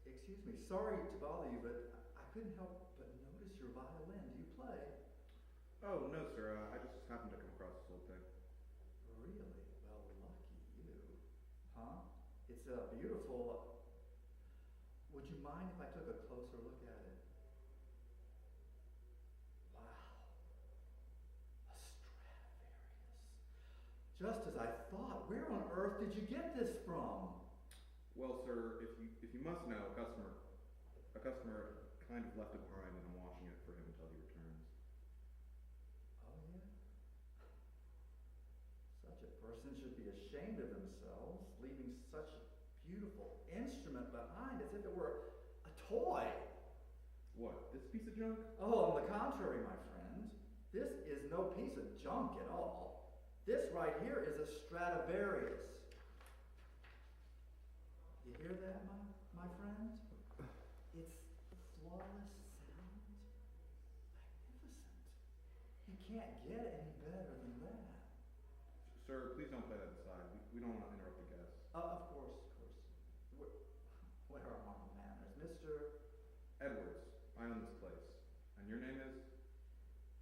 Excuse me, sorry to bother you, but I couldn't help but notice your violin. Do you play? Oh, no, sir. I just happened to come across this old thing. Really? Well, lucky you. Huh? It's a beautiful. Would you mind if I took a closer look at it? Wow. A Stradivarius. Just as I thought. Where on earth did you get this from? Well, sir, if you must know, a customer kind of left it behind, and I'm washing it for him until he returns. Oh, yeah? Such a person should be ashamed of themselves, leaving such a beautiful instrument behind as if it were a toy. What? This piece of junk? Oh, on the contrary, my friend, this is no piece of junk at all. This right here is a Stradivarius. You hear that, my friend? It's flawless sound. Magnificent. You can't get any better than that. Sir, please don't play that aside. We don't want to interrupt the guests. Of course, of course. Where are my manners? Mr. Edwards, I own this place. And your name is?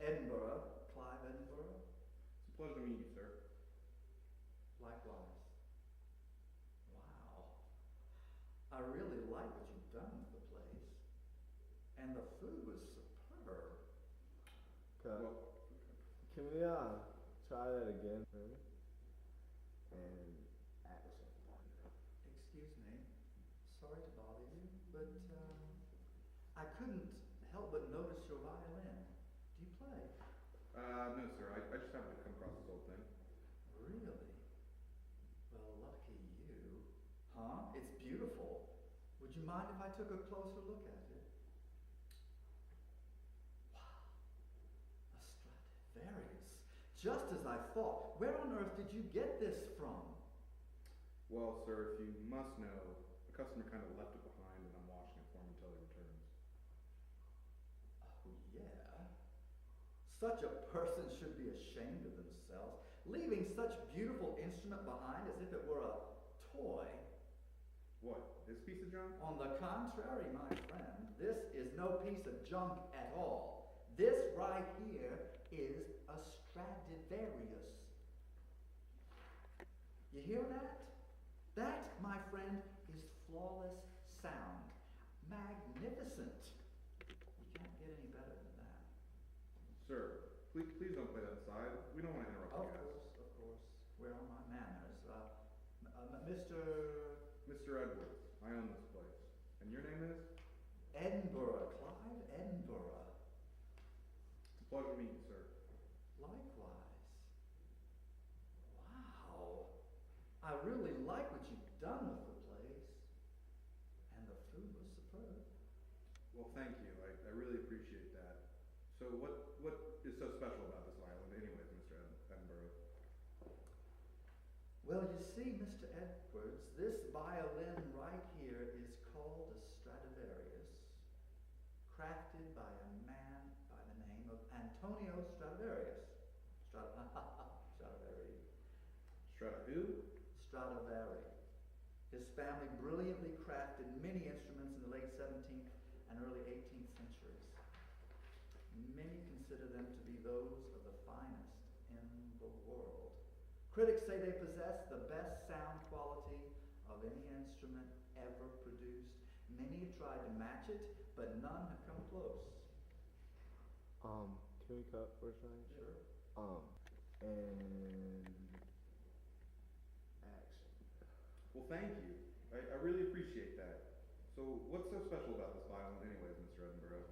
Edinburgh, Clive Edinburgh. It's a pleasure to meet you, sir. Likewise. Wow. I really like what you've done with the place. And the food was superb. Okay. Well, Can we try that again? Ready? And action. Excuse me. Sorry to bother you, but I couldn't help but notice your violin. Do you play? no, sir. I just happened to come across this old thing. Really? Well, lucky you. Huh? It's beautiful. Would you mind if I took a closer look at it? Wow. A Stradivarius. Just as I thought. Where on earth did you get this from? Well, sir, if you must know, a customer kind of left it behind, and I'm washing it for him until he returns. Oh, yeah. Such a person should be ashamed of themselves, leaving such beautiful instrument behind as if it were a toy. What? This piece of junk? On the contrary, my friend, this is no piece of junk at all. This right here is a Stradivarius. You hear that? That, my friend, is flawless sound. Magnificent. You can't get any better than that. Sir, please don't play that aside. We don't want to interrupt the guests. Of course. Where are my manners? Mr. Edwards, I own this place. And your name is? Edinburgh, Clive Edinburgh. It's a pleasure to meet you, sir. Likewise. Wow. I really like what you've done with the place. And the food was superb. Well, thank you. I really appreciate that. So what is so special about this island anyways, Mr. Edinburgh? Well, you see, Mr. Edwards, this violin right here is called a Stradivarius, crafted by a man by the name of Antonio Stradivarius. Stradivari. Strata who? Stradivari. His family brilliantly crafted many instruments in the late 17th and early 18th centuries. Many consider them to be those of the finest in the world. Critics say they possess the best sound quality of any instrument ever produced. Many have tried to match it, but none have come close. Can we cut for a second? Sure. And action. Well, thank you. I really appreciate that. So what's so special about this violin anyways, Mr. Edinburgh?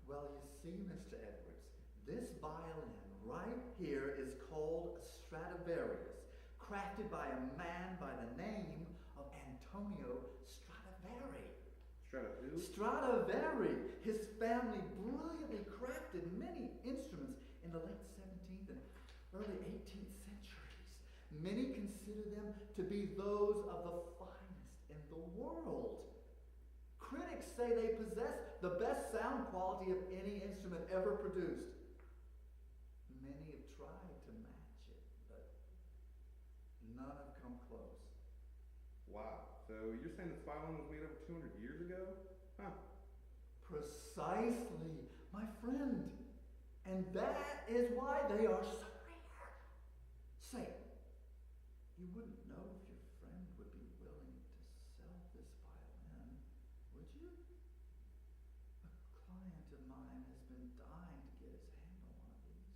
Well, you see, Mr. Edwards, this violin right here is called a Stradivarius, crafted by a man by the name of Antonio Stradivari. Strata who? Stradivari! His family brilliantly crafted many instruments in the late 17th and early 18th centuries. Many consider them to be those of the finest in the world. Critics say they possess the best sound quality of any instrument ever produced. Many have tried to match it, but none have come close. Wow. So you're saying this violin was made over 200 years ago? Huh. Precisely, my friend. And that is why they are so rare. Say, you wouldn't know if your friend would be willing to sell this violin, would you? A client of mine has been dying to get his hand on one of these.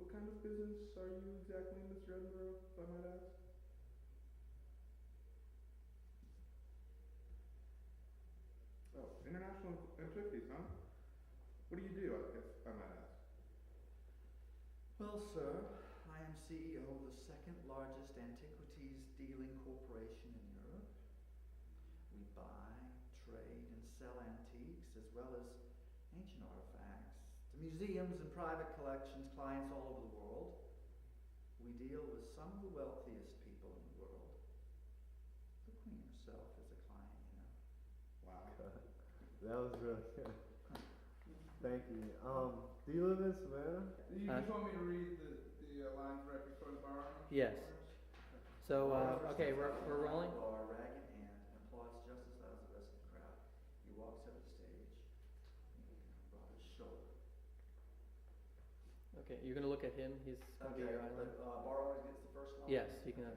What kind of business are you exactly, Mr. Edinburgh, if I might ask? Oh, international antiquities, huh? What do you do, if I might ask? Well, sir, I am CEO of the second largest antiquities dealing corporation in Europe. We buy, trade, and sell antiques as well as ancient artifacts to museums and private collections, clients all over the world. We deal with some of the wealthiest people in the world. The Queen herself is a client, you know. Wow. that was really good. Thank you. Do you live in Savannah? You just want me to read the lines right before the bar? Yes. So, okay, we're rolling. Bar, rag in hand, and applauds just as loud as the rest of the crowd. He walks up the stage, brought his shoulder. Okay, you're gonna look at him. He's gonna be your island. Bar always gets the first line. Yes, you can.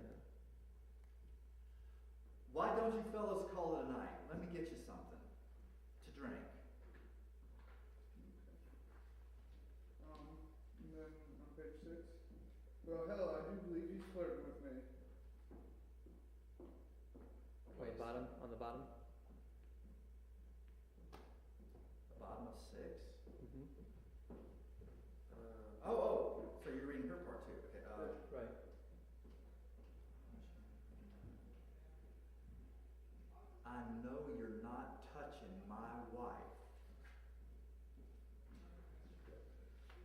Why don't you fellas call it a night? Let me get you something to drink. And then on page 6. Well, hell, I do believe he's flirting with me. Wait, bottom on the bottom. Bottom of 6. Mm-hmm. So you're reading her part too. Okay. Right. I know you're not touching my wife.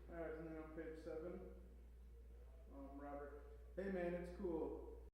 Alright, and then on page 7, Robert, hey man, it's cool.